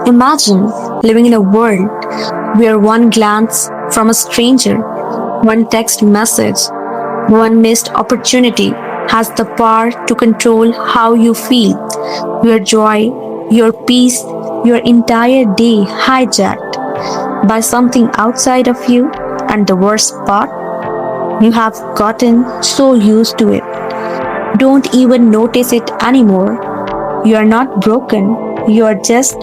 Imagine living in a world where one glance from a stranger, one text message, one missed opportunity has the power to control how you feel, your joy, your peace, your entire day hijacked by something outside of you, and the worst part, you have gotten so used to it. Don't even notice it anymore. You are not broken, you are just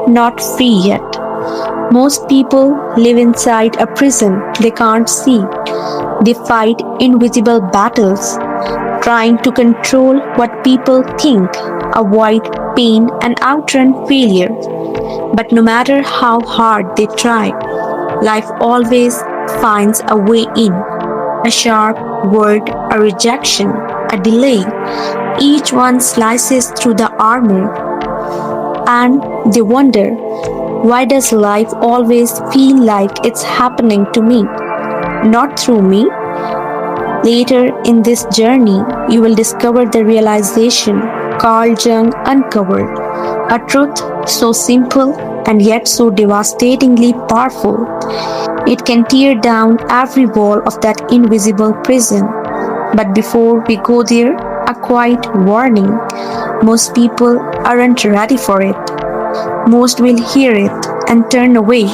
not free yet. Most people live inside a prison they can't see. They fight invisible battles, trying to control what people think, avoid pain, and outrun failure. But no matter how hard they try, life always finds a way in. A sharp word, a rejection, a delay. Each one slices through the armor, and they wonder, why does life always feel like it's happening to me, not through me? Later in this journey, you will discover the realization Carl Jung uncovered, a truth so simple and yet so devastatingly powerful. It can tear down every wall of that invisible prison. But before we go there, a quiet warning. Most people aren't ready for it. Most will hear it and turn away,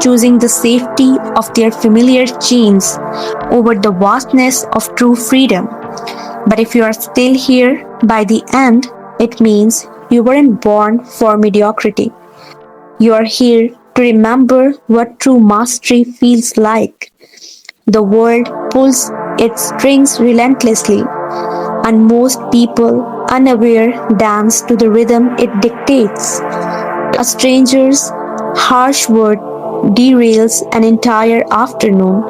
choosing the safety of their familiar chains over the vastness of true freedom. But if you are still here by the end, it means you weren't born for mediocrity. You are here to remember what true mastery feels like. The world pulls its strings relentlessly, and most people, unaware, dance to the rhythm it dictates. A stranger's harsh word derails an entire afternoon.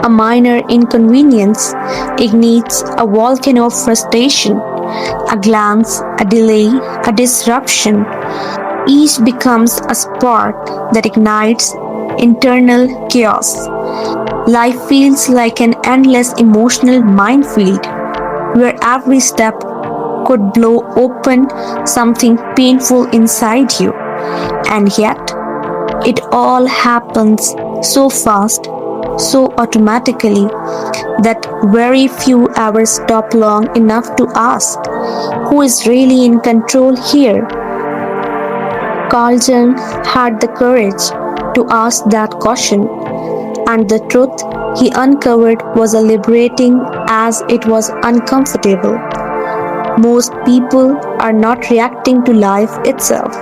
A minor inconvenience ignites a volcano of frustration. A glance, a delay, a disruption. Each becomes a spark that ignites internal chaos. Life feels like an endless emotional minefield where every step could blow open something painful inside you. And yet, it all happens so fast, so automatically, that very few ever stop long enough to ask, who is really in control here? Carl Jung had the courage to ask that question, and the truth he uncovered was as liberating as it was uncomfortable. Most people are not reacting to life itself,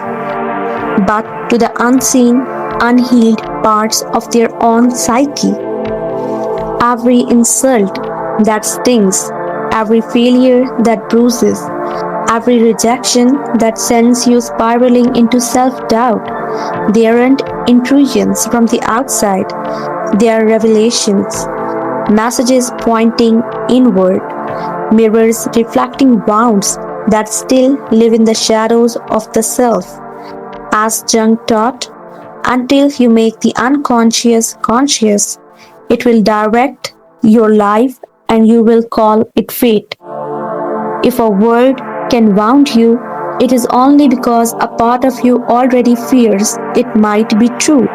but to the unseen, unhealed parts of their own psyche. Every insult that stings, every failure that bruises, every rejection that sends you spiraling into self doubt. They aren't intrusions from the outside, they are revelations, messages pointing inward, mirrors reflecting wounds that still live in the shadows of the self. As Jung taught, until you make the unconscious conscious, it will direct your life and you will call it fate. If a word can wound you, it is only because a part of you already fears it might be true.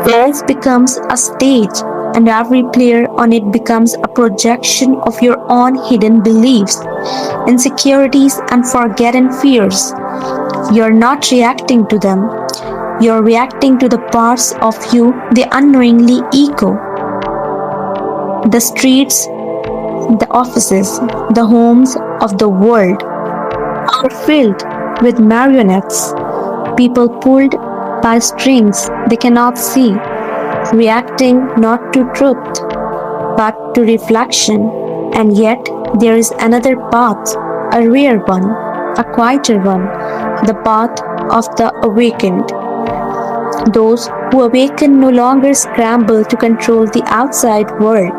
Life becomes a stage, and every player on it becomes a projection of your own hidden beliefs, insecurities, and forgotten fears. You're not reacting to them, you're reacting to the parts of you they unknowingly echo. The streets, the offices, the homes of the world are filled with marionettes, people pulled by strings they cannot see, reacting not to truth but to reflection. And yet there is another path, a rare one, a quieter one, the path of the awakened. Those who awaken no longer scramble to control the outside world.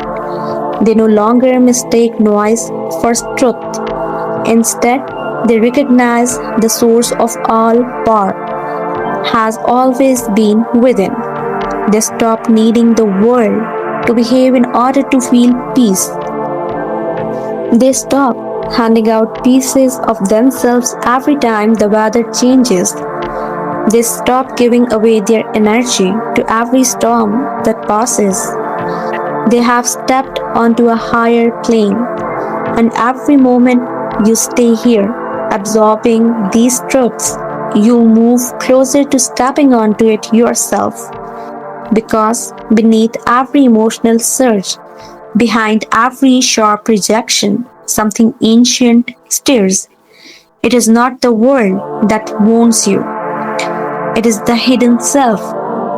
They no longer mistake noise for truth. Instead, they recognize the source of all power has always been within. They stop needing the world to behave in order to feel peace. They stop handing out pieces of themselves every time the weather changes. They stop giving away their energy to every storm that passes. They have stepped onto a higher plane, and every moment you stay here, absorbing these truths, you move closer to stepping onto it yourself. Because beneath every emotional surge, behind every sharp rejection, something ancient stirs. It is not the world that wounds you, it is the hidden self,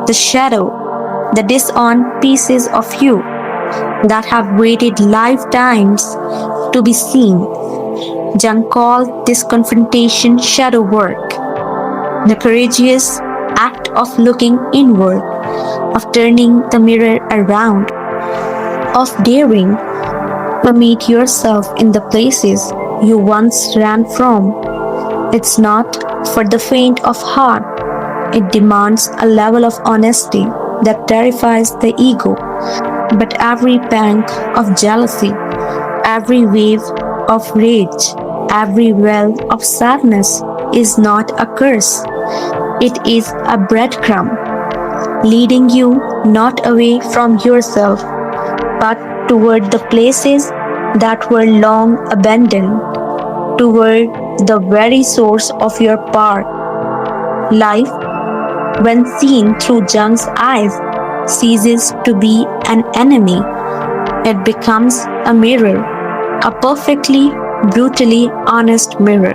the shadow, the disowned pieces of you that have waited lifetimes to be seen. Jung called this confrontation shadow work, the courageous act of looking inward, of turning the mirror around, of daring to meet yourself in the places you once ran from. It's not for the faint of heart. It demands a level of honesty that terrifies the ego. But every pang of jealousy, every wave of rage, every well of sadness is not a curse. It is a breadcrumb, leading you not away from yourself, but toward the places that were long abandoned, toward the very source of your power. Life, when seen through Jung's eyes, ceases to be an enemy. It becomes a mirror, a perfectly, brutally honest mirror.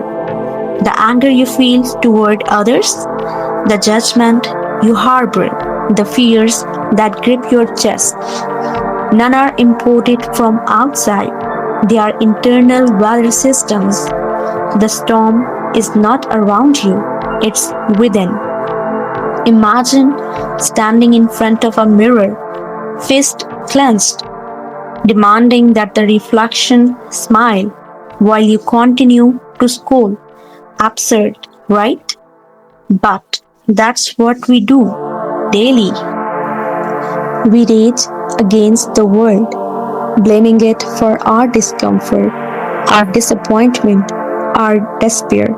The anger you feel toward others, the judgment you harbor, the fears that grip your chest, none are imported from outside. They are internal weather systems. The storm is not around you, it's within. Imagine standing in front of a mirror, fist clenched, demanding that the reflection smile while you continue to scold. Absurd, right? But that's what we do daily. We rage against the world, blaming it for our discomfort, our disappointment, our despair,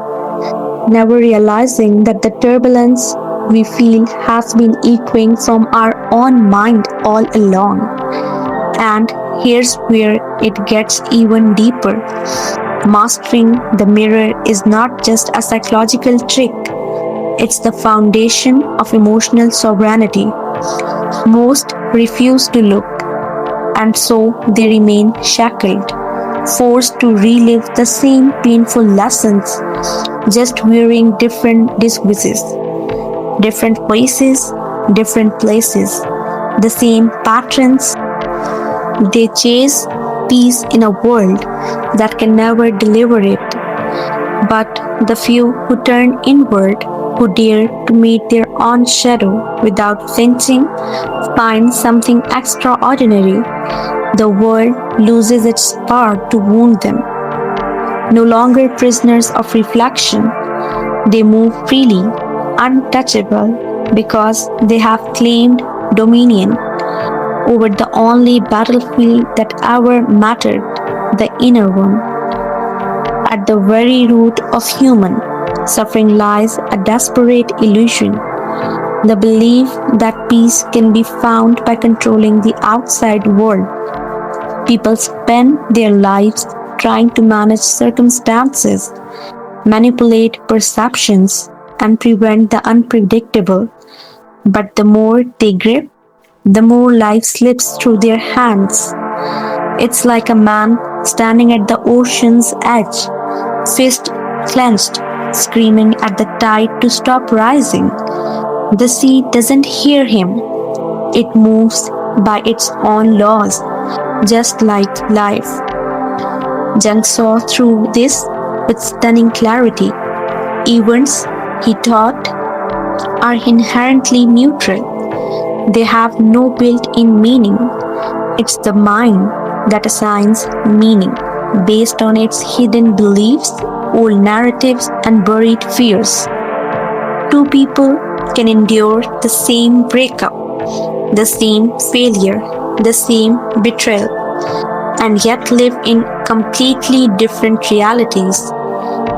never realizing that the turbulence we feel has been echoing from our own mind all along. And here's where it gets even deeper. Mastering the mirror is not just a psychological trick, it's the foundation of emotional sovereignty. Most refuse to look, and so they remain shackled, forced to relive the same painful lessons, just wearing different disguises, different places, different places, the same patterns. They chase peace in a world that can never deliver it. But the few who turn inward, who dare to meet their own shadow without flinching, find something extraordinary. The world loses its power to wound them. No longer prisoners of reflection, they move freely, untouchable, because they have claimed dominion over the only battlefield that ever mattered, the inner one. At the very root of human suffering lies a desperate illusion, the belief that peace can be found by controlling the outside world. People spend their lives trying to manage circumstances, manipulate perceptions, and prevent the unpredictable. But the more they grip, the more life slips through their hands. It's like a man standing at the ocean's edge, fist clenched, screaming at the tide to stop rising. The sea doesn't hear him. It moves by its own laws, just like life. Jung saw through this with stunning clarity. Events, he thought, are inherently neutral. They have no built-in meaning. It's the mind that assigns meaning based on its hidden beliefs, old narratives, and buried fears. Two people can endure the same breakup, the same failure, the same betrayal, and yet live in completely different realities.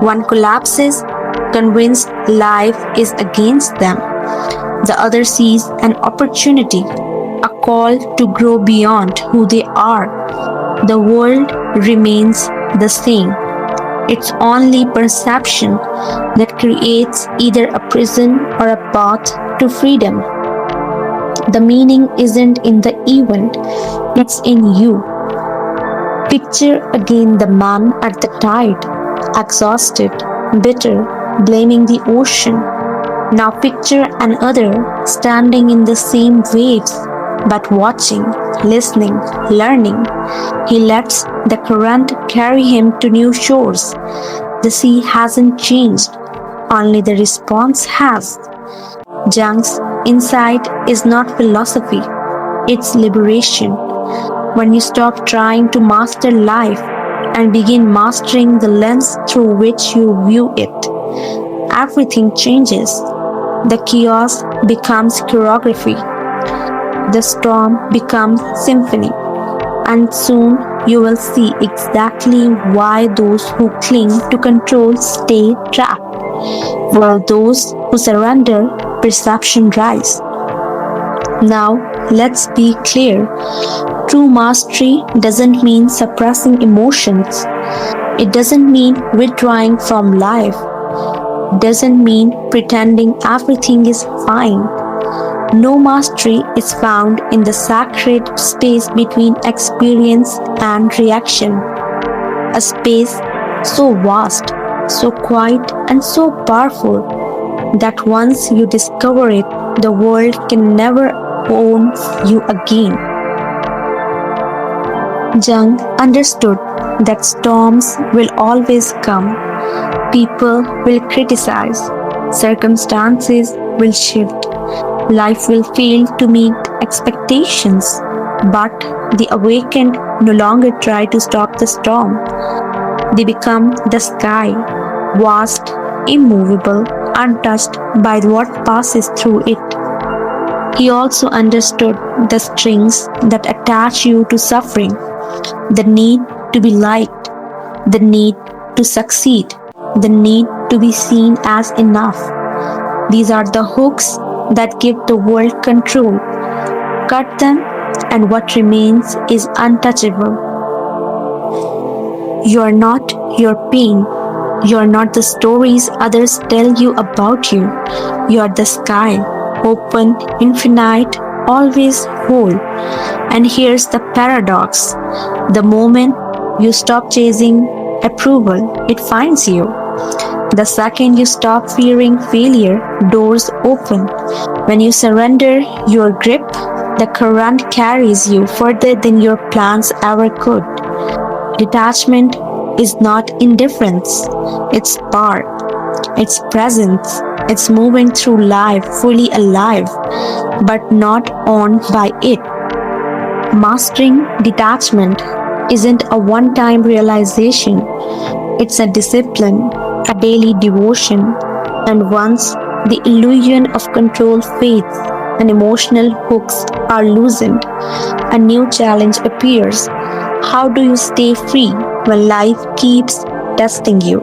One collapses, convinced life is against them. The other sees an opportunity, a call to grow beyond who they are. The world remains the same. It's only perception that creates either a prison or a path to freedom. The meaning isn't in the event, it's in you. Picture again the man at the tide, exhausted, bitter, blaming the ocean. Now picture another standing in the same waves, but watching, listening, learning. He lets the current carry him to new shores. The sea hasn't changed, only the response has. Jung's insight is not philosophy, it's liberation. When you stop trying to master life and begin mastering the lens through which you view it, everything changes. The chaos becomes choreography. The storm becomes symphony. And soon you will see exactly why those who cling to control stay trapped, while those who surrender perception rise. Now, let's be clear. True mastery doesn't mean suppressing emotions. It doesn't mean withdrawing from life. It doesn't mean pretending everything is fine. No mastery is found in the sacred space between experience and reaction. A space so vast, so quiet, and so powerful that once you discover it, the world can never own you again. Jung understood that storms will always come. People will criticize. Circumstances will shift. Life will fail to meet expectations. But the awakened no longer try to stop the storm. They become the sky, vast, immovable, untouched by what passes through it. He also understood the strings that attach you to suffering, the need to be liked, the need to succeed, the need to be seen as enough. These are the hooks that give the world control. Cut them, and what remains is untouchable. You are not your pain. You are not the stories others tell you about you. You are the sky, open, infinite, always whole. And here's the paradox. The moment you stop chasing approval, it finds you. The second you stop fearing failure, doors open. When you surrender your grip, the current carries you further than your plans ever could. Detachment is not indifference, it's power, it's presence, it's moving through life fully alive, but not owned by it. Mastering detachment isn't a one-time realization, it's a discipline, a daily devotion, and once the illusion of control fades and emotional hooks are loosened, a new challenge appears. How do you stay free when life keeps testing you?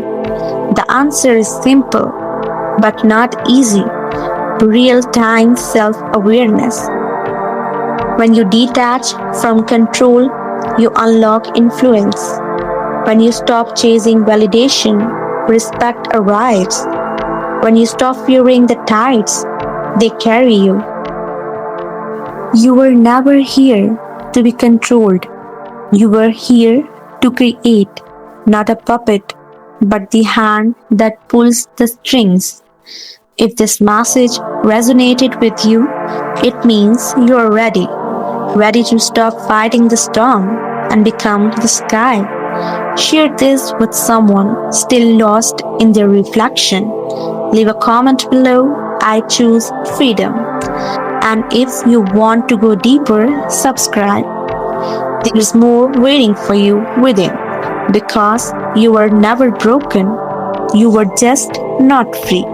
The answer is simple, but not easy. Real-time self-awareness. When you detach from control, you unlock influence. When you stop chasing validation, respect arrives. When you stop fearing the tides, they carry you. You were never here to be controlled. You were here to create, not a puppet, but the hand that pulls the strings. If this message resonated with you, it means you are ready. Ready to stop fighting the storm and become the sky. Share this with someone still lost in their reflection. Leave a comment below. I choose freedom. And if you want to go deeper, subscribe. There is more waiting for you within, because you were never broken. You were just not free.